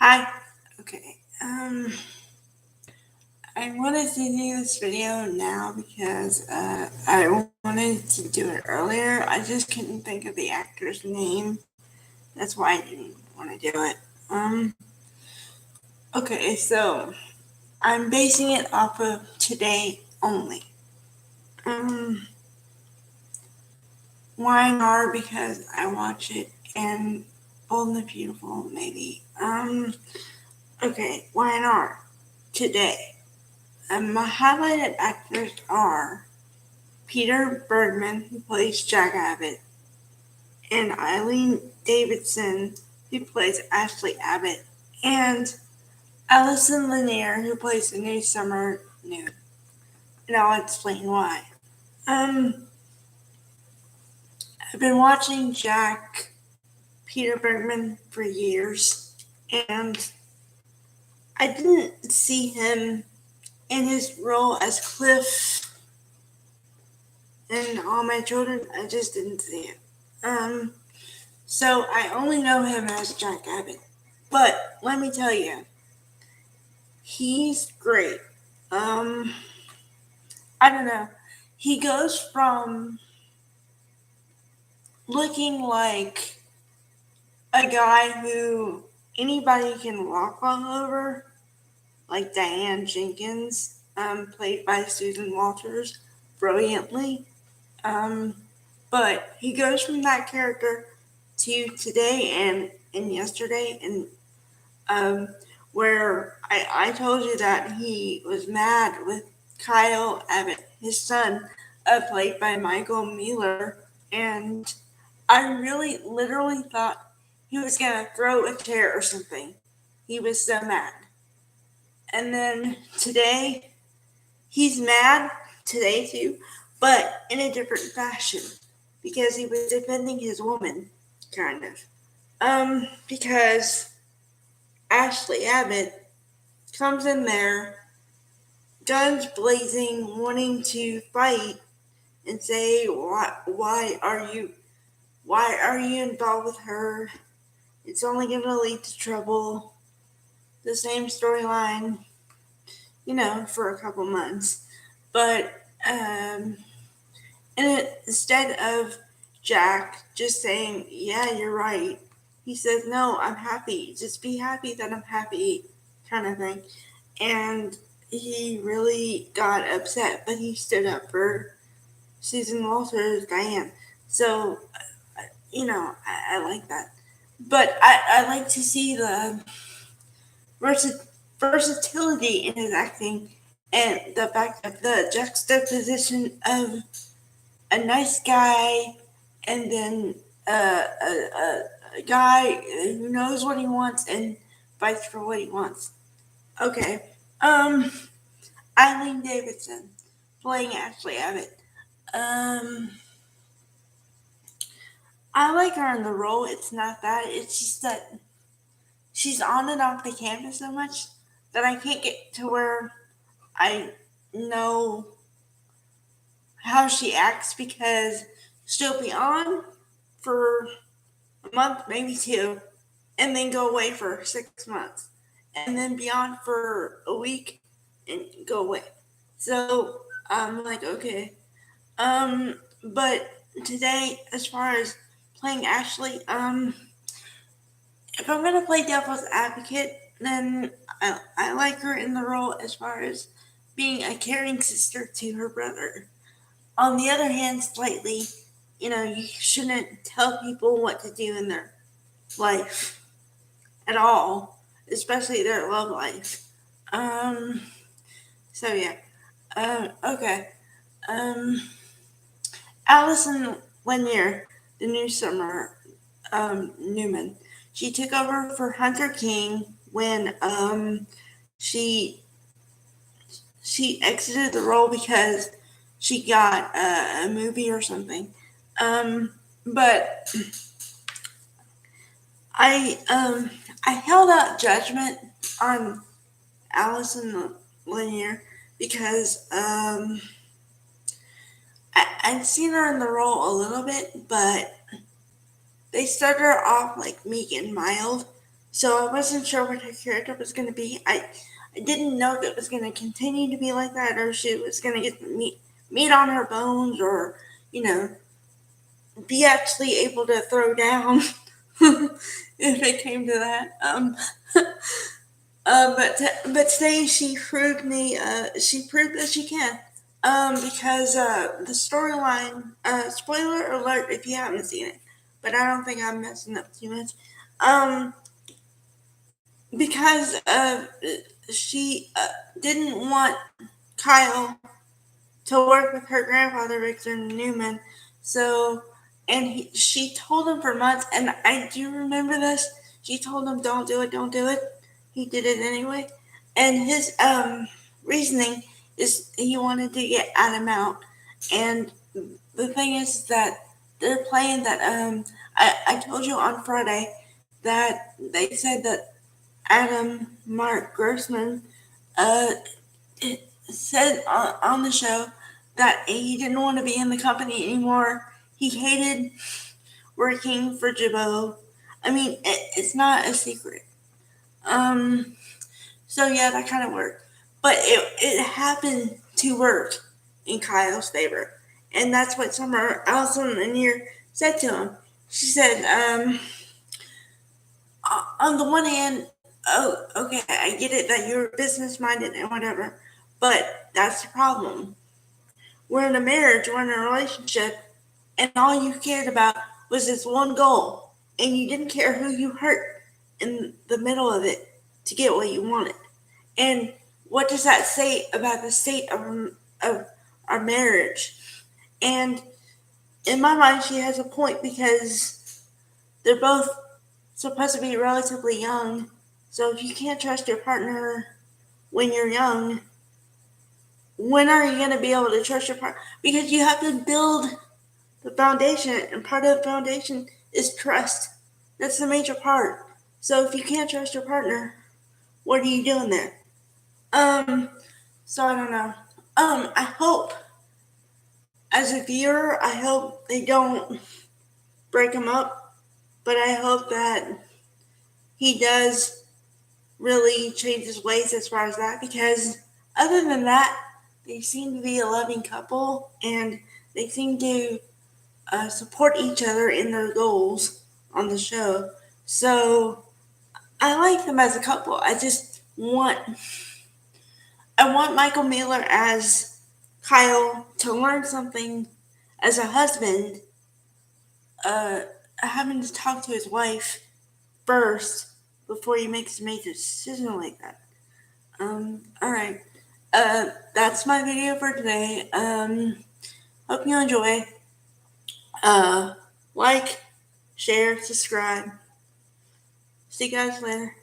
Hi. Okay. I wanted to do this video now because I wanted to do it earlier. I just couldn't think of the actor's name. That's why I didn't want to do it. Okay, so I'm basing it off of today only. YNR because I watch it, and Bold and the Beautiful maybe. Okay, YNR today. My highlighted actors are Peter Bergman, who plays Jack Abbott, and Eileen Davidson, who plays Ashley Abbott, and Allison Lanier, who plays the new Summer Noon. And I'll explain why. I've been watching Peter Bergman for years, and I didn't see him in his role as Cliff in All My Children. I just didn't see it. So I only know him as Jack Abbott. But let me tell you, he's great. I don't know. He goes from looking like a guy who anybody can walk all over, like Diane Jenkins, played by Susan Walters brilliantly. But he goes from that character to today and yesterday, and where I told you that he was mad with Kyle Abbott, his son, played by Michael Mueller, and I really literally thought he was gonna throw a chair or something. He was so mad. And then today, he's mad today too, but in a different fashion because he was defending his woman, kind of. Because Ashley Abbott comes in there, guns blazing, wanting to fight and say, why are you involved with her? It's only going to lead to trouble. The same storyline, for a couple months. But instead of Jack just saying, yeah, you're right, he says, no, I'm happy. Just be happy that I'm happy, kind of thing. And he really got upset, but he stood up for Susan Walters, Diane. So, I like that. But I like to see the versatility in his acting and the fact of the juxtaposition of a nice guy and then a guy who knows what he wants and fights for what he wants. Okay. Eileen Davidson playing Ashley Abbott. Um, I like her in the role. It's not that. It's just that she's on and off the campus so much that I can't get to where I know how she acts because she'll be on for a month, maybe two, and then go away for 6 months, and then be on for a week and go away. So I'm like, okay. But today, as far as playing Ashley, if I'm gonna play devil's advocate, then I like her in the role as far as being a caring sister to her brother. On the other hand, slightly, you shouldn't tell people what to do in their life at all, especially their love life. Um, so yeah. Okay. Um, Allison Lanier, the new Summer Newman. She took over for Hunter King when she she exited the role because she got a movie or something. But I held out judgment on Allison Lanier because I'd seen her in the role a little bit, but they started her off like meek and mild. So I wasn't sure what her character was going to be. I didn't know if it was going to continue to be like that, or she was going to get meat on her bones, or be actually able to throw down if it came to that. But today she proved me. She proved that she can. Because the storyline. Spoiler alert if you haven't seen it, but I don't think I'm messing up too much. Um, because she didn't want Kyle to work with her grandfather, Victor Newman. So, and she told him for months, and I do remember this. She told him, "Don't do it, don't do it." He did it anyway, and his reasoning is he wanted to get Adam out. And the thing is that they're playing that. I told you on Friday that they said that Adam Mark Grossman uh, said on the show that he didn't want to be in the company anymore. He hated working for Jabot. I mean, it's not a secret. Um, so yeah, that kind of worked. But it happened to work in Kyle's favor. And that's what Summer Allison Lanier said to him. She said, on the one hand, oh, okay, I get it that you're business minded and whatever, but that's the problem. We're in a marriage, we're in a relationship, and all you cared about was this one goal, and you didn't care who you hurt in the middle of it to get what you wanted. And what does that say about the state of our marriage? And in my mind, she has a point because they're both supposed to be relatively young. So if you can't trust your partner when you're young, when are you going to be able to trust your partner? Because you have to build the foundation, and part of the foundation is trust. That's the major part. So if you can't trust your partner, what are you doing there? Um, so I don't know. I hope, as a viewer, I hope they don't break him up, but I hope that he does really change his ways as far as that, because other than that, they seem to be a loving couple, and they seem to support each other in their goals on the show. So I like them as a couple. I want Michael Miller as Kyle to learn something as a husband, uh, having to talk to his wife first before he makes a major decision like that. All right. That's my video for today. Hope you enjoy. Uh, like, share, subscribe. See you guys later.